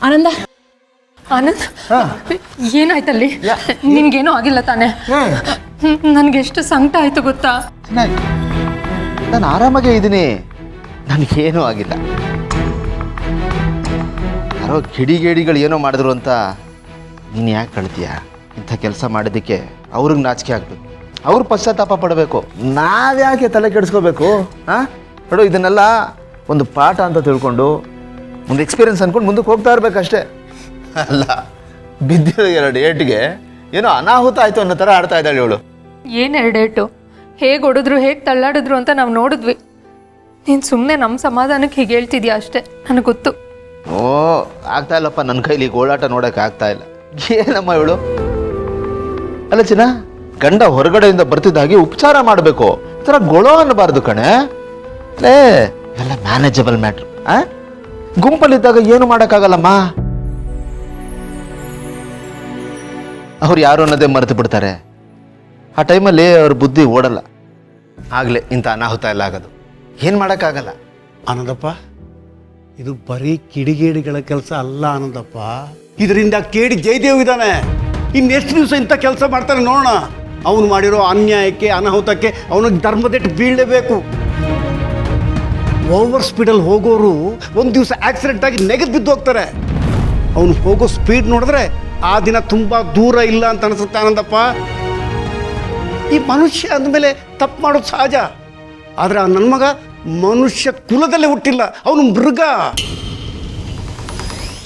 ಆನಂದ ಆನಂದ್ ಏನಾಯ್ತಲ್ಲಿ? ನಿನ್ಗೇನೂ ಆಗಿಲ್ಲ ತಾನೆ? ನನ್ಗೆ ಎಷ್ಟು ಸಂಕಟ ಆಯ್ತು ಗೊತ್ತಾ? ನಾನು ಆರಾಮಾಗೇ ಇದ್ದೀನಿ, ನನಗೇನೂ ಆಗಿಲ್ಲ. ಯಾರೋ ಕಿಡಿಗೇಡಿಗಳು ಏನೋ ಮಾಡಿದ್ರು ಅಂತ ನೀನು ಯಾಕೆ ಕಳ್ತೀಯ? ಇಂಥ ಕೆಲಸ ಮಾಡಿದ್ದಕ್ಕೆ ಅವ್ರಿಗೆ ನಾಚಿಕೆ ಆಗಬೇಕು, ಅವ್ರು ಪಶ್ಚಾತ್ತಾಪ ಪಡಬೇಕು. ನಾವ್ಯಾಕೆ ತಲೆ ಕೆಡಿಸ್ಕೋಬೇಕು? ನೋಡು, ಇದನ್ನೆಲ್ಲ ಒಂದು ಪಾಠ ಅಂತ ತಿಳ್ಕೊಂಡು ಒಂದು ಎಕ್ಸ್ಪೀರಿಯನ್ಸ್ ಅಂದ್ಕೊಂಡು ಮುಂದಕ್ಕೆ ಹೋಗ್ತಾ ಇರಬೇಕಷ್ಟೇ. ಅಲ್ಲ, ಬಿದ್ದಿರೋ 2 ಏಟಿಗೆ ಏನೋ ಅನಾಹುತ ಆಯಿತು ಅನ್ನೋ ಥರ ಆಡ್ತಾ ಇದ್ದಾಳೆ ಇವಳು. ಏನು 2 ಏಟು? ಹೇಗೆ ಹೊಡೆದ್ರು, ಹೇಗೆ ತಳ್ಳಾಡಿದ್ರು ಅಂತ ನಾವು ನೋಡಿದ್ವಿ. ನೀನು ಸುಮ್ಮನೆ ನಮ್ಮ ಸಮಾಧಾನಕ್ಕೆ ಹೀಗೆ ಹೇಳ್ತಿದ್ಯಾ ಅಷ್ಟೇ, ನನಗೆ ಗೊತ್ತು. ಓ, ಆಗ್ತಾ ಇಲ್ಲಪ್ಪ, ನನ್ನ ಕೈಲಿ ಗೋಳಾಟ ನೋಡೋಕೆ ಆಗ್ತಾ ಇಲ್ಲ. ಏನಮ್ಮ ಇವಳು? ಅಲ್ಲ ಚಿನ್ನ, ಗಂಡ ಹೊರಗಡೆಯಿಂದ ಬರ್ತಿದ್ದಾಗೆ ಉಪಚಾರ ಮಾಡಬೇಕು, ಈ ಥರ ಗೊಳೋ ಅನ್ನಬಾರ್ದು ಕಣೆ. ಲೇ, ಎಲ್ಲ ಮ್ಯಾನೇಜಬಲ್ ಮ್ಯಾಟ್ರು. ಗುಂಪಲ್ಲಿದ್ದಾಗ ಏನು ಮಾಡೋಕ್ಕಾಗಲ್ಲಮ್ಮ. ಅವ್ರು ಯಾರು ಅನ್ನೋದೇ ಮರೆತು ಬಿಡ್ತಾರೆ. ಆ ಟೈಮಲ್ಲಿ ಅವ್ರ ಬುದ್ಧಿ ಓಡಲ್ಲ, ಆಗಲೇ ಇಂಥ ಅನಾಹುತ ಎಲ್ಲ ಆಗೋದು. ಏನು ಮಾಡೋಕ್ಕಾಗಲ್ಲ. ಆನಂದಪ್ಪ, ಇದು ಬರೀ ಕಿಡಿಗೇಡಿಗಳ ಕೆಲಸ ಅಲ್ಲ ಆನಂದಪ್ಪ. ಇದರಿಂದ ಕೇಡಿ ಜಯದೇವ್ ಇದ್ದಾನೆ. ಇನ್ನೆಷ್ಟು ದಿವಸ ಇಂಥ ಕೆಲಸ ಮಾಡ್ತಾನೆ ನೋಡೋಣ. ಅವನು ಮಾಡಿರೋ ಅನ್ಯಾಯಕ್ಕೆ, ಅನಾಹುತಕ್ಕೆ ಅವನಿಗೆ ಧರ್ಮದೆಟ್ಟು ಬೀಳಲೇಬೇಕು. ಓವರ್ ಸ್ಪೀಡಲ್ಲಿ ಹೋಗೋರು ಒಂದು ದಿವಸ ಆಕ್ಸಿಡೆಂಟ್ ಆಗಿ ನೆಗೆದು ಬಿದ್ದು ಹೋಗ್ತಾರೆ. ಅವನು ಹೋಗೋ ಸ್ಪೀಡ್ ನೋಡಿದ್ರೆ ಆ ದಿನ ತುಂಬ ದೂರ ಇಲ್ಲ ಅಂತ ಅನಿಸುತ್ತೆ ಆನಂದಪ್ಪ. ಈ ಮನುಷ್ಯ ಅಂದಮೇಲೆ ತಪ್ಪು ಮಾಡೋದು ಸಹಜ. ಆದರೆ ಆ ನನ್ನ ಮಗ ಮನುಷ್ಯ ಕುಲದಲ್ಲೇ ಹುಟ್ಟಿಲ್ಲ, ಅವನು ಮೃಗ.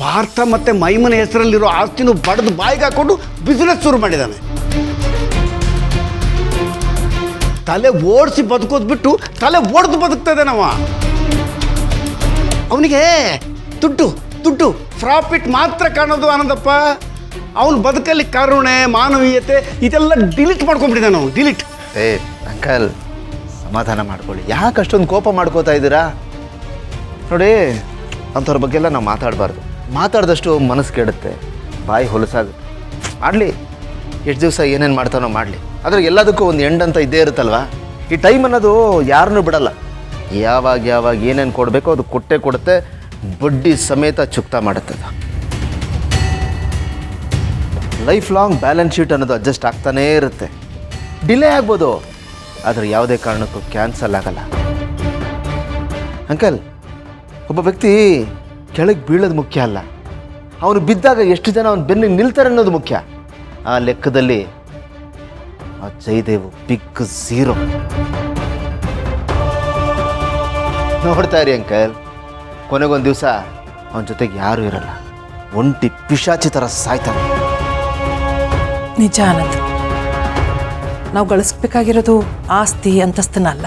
ಪಾರ್ಥ ಮತ್ತು ಮೈಮನ ಹೆಸರಲ್ಲಿರೋ ಆಸ್ತಿನೂ ಬಡ್ದು ಬಾಯಿಗೆ ಹಾಕೊಂಡು ಬಿಸ್ನೆಸ್ ಶುರು ಮಾಡಿದ್ದಾನೆ. ತಲೆ ಓಡಿಸಿ ಬದುಕೋದು ಬಿಟ್ಟು ತಲೆ ಒಡೆದು ಬದುಕ್ತಾ ಇದ್ದಾನವ. ಅವನಿಗೆ ದುಡ್ಡು ದುಡ್ಡು ಪ್ರಾಫಿಟ್ ಮಾತ್ರ ಕಾಣೋದು ಆನಂದಪ್ಪ. ಅವನು ಬದುಕಲ್ಲಿ ಕರುಣೆ, ಮಾನವೀಯತೆ ಇದೆಲ್ಲ ಡಿಲೀಟ್ ಮಾಡ್ಕೊಂಡ್ಬಿಟ್ಟಿದ್ದಾನೆ ನಾವು. ಡಿಲೀಟ್. ಅಂಕಲ್, ಸಮಾಧಾನ ಮಾಡ್ಕೊಳ್ಳಿ. ಯಾಕೆ ಅಷ್ಟೊಂದು ಕೋಪ ಮಾಡ್ಕೋತಾ ಇದ್ದೀರಾ? ನೋಡಿ, ಅಂಥವ್ರ ಬಗ್ಗೆ ಎಲ್ಲ ನಾವು ಮಾತಾಡಬಾರ್ದು. ಮಾತಾಡಿದಷ್ಟು ಮನಸ್ಸು ಕೆಡುತ್ತೆ, ಬಾಯಿ ಹೊಲಸಾಗುತ್ತೆ. ಮಾಡಲಿ, ಎಷ್ಟು ದಿವಸ ಏನೇನು ಮಾಡ್ತಾನೋ ಮಾಡಲಿ. ಆದರೆ ಎಲ್ಲದಕ್ಕೂ ಒಂದು ಎಂಡ್ ಅಂತ ಇದ್ದೇ ಇರುತ್ತಲ್ವ. ಈ ಟೈಮ್ ಅನ್ನೋದು ಯಾರನ್ನೂ ಬಿಡಲ್ಲ. ಯಾವಾಗ ಏನೇನು ಕೊಡಬೇಕೋ ಅದು ಕೊಟ್ಟೇ ಕೊಡುತ್ತೆ, ಬಡ್ಡಿ ಸಮೇತ ಚುಕ್ತಾ ಮಾಡುತ್ತದೆ. ಲೈಫ್ ಲಾಂಗ್ ಬ್ಯಾಲೆನ್ಸ್ ಶೀಟ್ ಅನ್ನೋದು ಅಡ್ಜಸ್ಟ್ ಆಗ್ತಾನೇ ಇರುತ್ತೆ. ಡಿಲೇ ಆಗ್ಬೋದು, ಆದರೆ ಯಾವುದೇ ಕಾರಣಕ್ಕೂ ಕ್ಯಾನ್ಸಲ್ ಆಗಲ್ಲ. ಅಂಕಲ್, ಒಬ್ಬ ವ್ಯಕ್ತಿ ಕೆಳಗೆ ಬೀಳೋದು ಮುಖ್ಯ ಅಲ್ಲ, ಅವನು ಬಿದ್ದಾಗ ಎಷ್ಟು ಜನ ಅವನ ಬೆನ್ನಿಗೆ ನಿಲ್ತಾರೆ ಅನ್ನೋದು ಮುಖ್ಯ. ಆ ಲೆಕ್ಕದಲ್ಲಿ ಆ ಜಯದೇವ್ ಬಿಗ್ ಝೀರೋ. ನೋಡ್ತಾ ಇರಿ ಅಂಕಲ್, ಕೊನೆಗೊಂದು ದಿವಸ ಅವನ ಜೊತೆಗೆ ಯಾರೂ ಇರಲ್ಲ, ಒಂಟಿ ಪಿಶಾಚಿ ಥರ ಸಾಯ್ತಾನೆ. ನಿಜ ಆನಂದ್, ನಾವು ಗಳಿಸ್ಬೇಕಾಗಿರೋದು ಆಸ್ತಿ ಅಂತಸ್ತನಲ್ಲ,